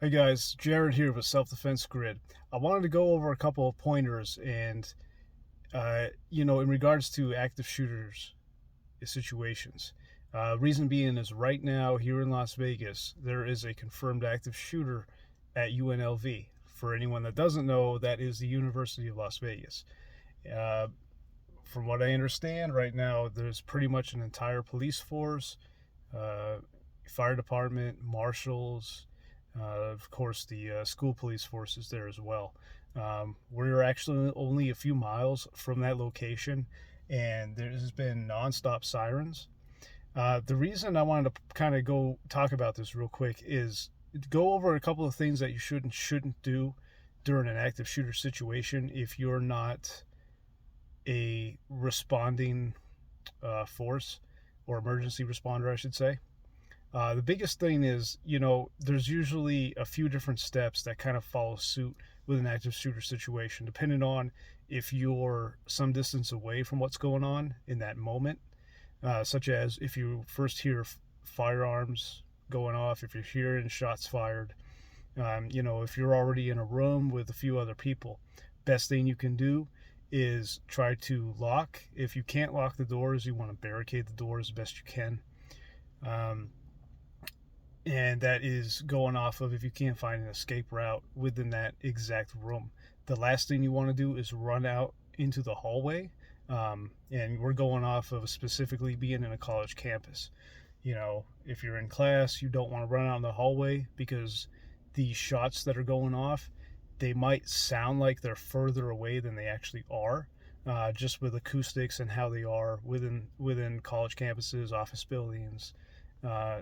Hey guys, Jared here with Self Defense Grid. I wanted to go over a couple of pointers and, in regards to active shooters situations. Reason being is right now here in Las Vegas, there is a confirmed active shooter at UNLV. For anyone that doesn't know, that is the University of Las Vegas. Uh, from what I understand, right now there's pretty much an entire police force, uh, fire department, marshals, of course, the school police force is there as well. We're actually only a few miles from that location, and there's been nonstop sirens. The reason I wanted to kind of go talk about this real quick is go over a couple of things that you shouldn't do during an active shooter situation if you're not a responding force or emergency responder, I should say. The biggest thing is, there's usually a few different steps that kind of follow suit with an active shooter situation, depending on if you're some distance away from what's going on in that moment, such as if you first hear firearms going off, if you're hearing shots fired, if you're already in a room with a few other people. Best thing you can do is try to lock. If you can't lock the doors, you want to barricade the doors as best you can. Um, and that is going off of if you can't find an escape route within that exact room. The last thing you want to do is run out into the hallway. And we're going off of specifically being in a college campus. If you're in class, you don't want to run out in the hallway because the shots that are going off, they might sound like they're further away than they actually are. Just with acoustics and how they are within college campuses, office buildings, uh,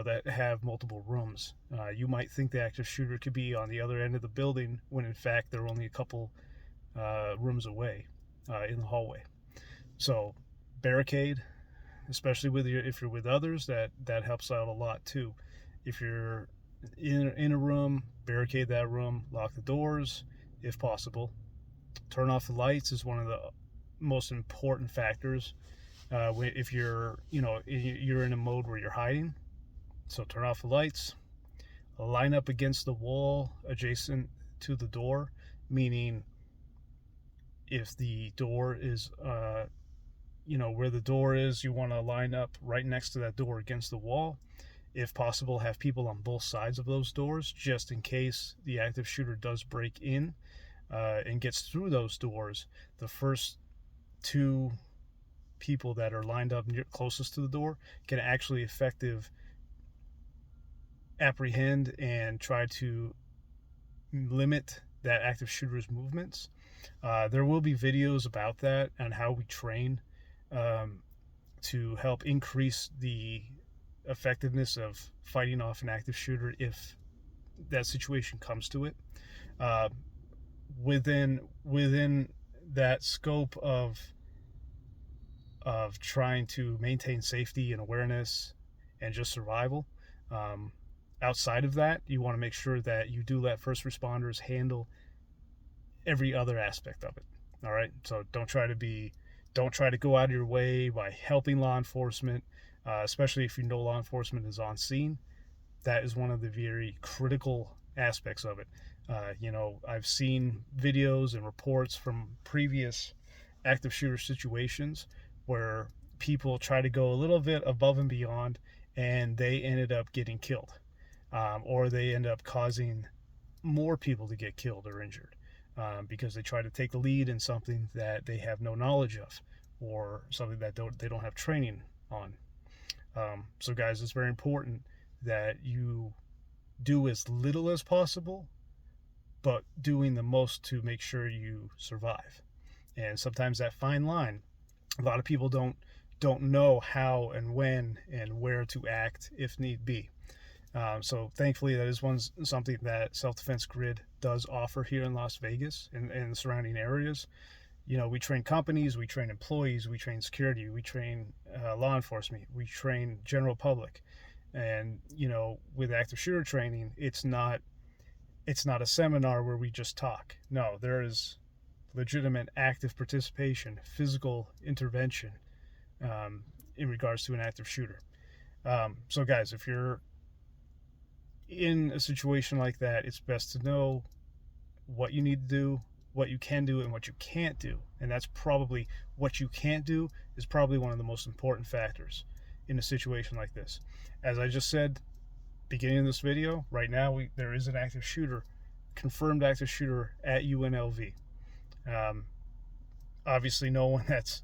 that have multiple rooms. You might think the active shooter could be on the other end of the building when in fact they're only a couple rooms away in the hallway. So barricade, especially if you're with others, that helps out a lot too. If you're in a room, barricade that room, lock the doors if possible. Turn off the lights is one of the most important factors. If you're in a mode where you're hiding, so turn off the lights, line up against the wall adjacent to the door, meaning if the door is, where the door is, you want to line up right next to that door against the wall. If possible, have people on both sides of those doors just in case the active shooter does break in and gets through those doors. The first two people that are lined up closest to the door can actually effective apprehend and try to limit that active shooter's movements. There will be videos about that and how we train um, to help increase the effectiveness of fighting off an active shooter if that situation comes to it. Uh, within that scope of trying to maintain safety and awareness and just survival. Um, Outside of that, you want to make sure that you do let first responders handle every other aspect of it. All right, so don't try to go out of your way by helping law enforcement, especially if you know law enforcement is on scene. That is one of the very critical aspects of it. I've seen videos and reports from previous active shooter situations where people try to go a little bit above and beyond and they ended up getting killed, or they end up causing more people to get killed or injured because they try to take the lead in something that they have no knowledge of or something that they don't have training on. So guys, it's very important that you do as little as possible, but doing the most to make sure you survive. And sometimes that fine line, a lot of people don't know how and when and where to act if need be. So thankfully, that is something that Self Defense Grid does offer here in Las Vegas and the surrounding areas. We train companies, we train employees, we train security, we train law enforcement, we train general public. And with active shooter training, it's not a seminar where we just talk. No, there is legitimate active participation, physical intervention in regards to an active shooter. So guys, if you're in a situation like that, it's best to know what you need to do, what you can do, and what you can't do. And that's probably what you can't do is probably one of the most important factors in a situation like this. As I just said, beginning of this video, right now there is an active shooter, confirmed active shooter at UNLV. Obviously, no one that's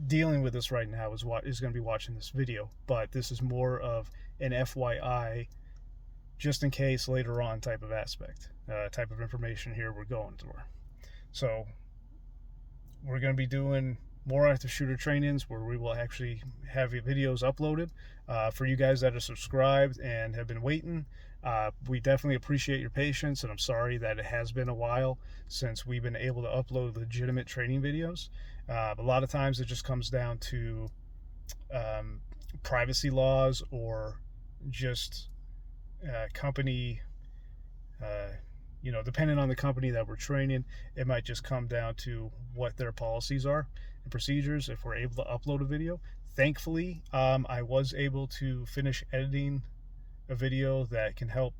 dealing with this right now is going to be watching this video, but this is more of an FYI, just in case later on type of aspect, type of information here we're going for. So we're going to be doing more active shooter trainings where we will actually have videos uploaded for you guys that are subscribed and have been waiting. We definitely appreciate your patience, and I'm sorry that it has been a while since we've been able to upload legitimate training videos. A lot of times it just comes down to privacy laws or just company, depending on the company that we're training, it might just come down to what their policies are and procedures if we're able to upload a video. Thankfully, I was able to finish editing a video that can help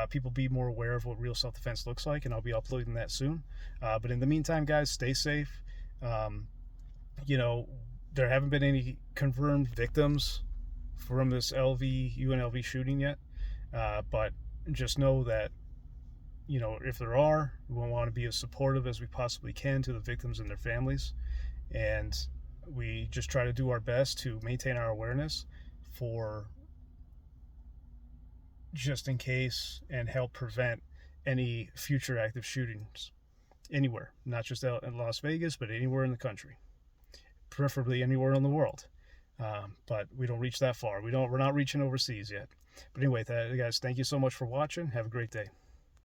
people be more aware of what real self-defense looks like, and I'll be uploading that soon. But in the meantime, guys, stay safe. There haven't been any confirmed victims from this UNLV shooting yet, but just know that, if there are, we want to be as supportive as we possibly can to the victims and their families, and we just try to do our best to maintain our awareness for just in case and help prevent any future active shootings anywhere, not just out in Las Vegas, but anywhere in the country, preferably anywhere in the world. But we don't reach that far. We're not reaching overseas yet. But anyway, guys, thank you so much for watching. Have a great day.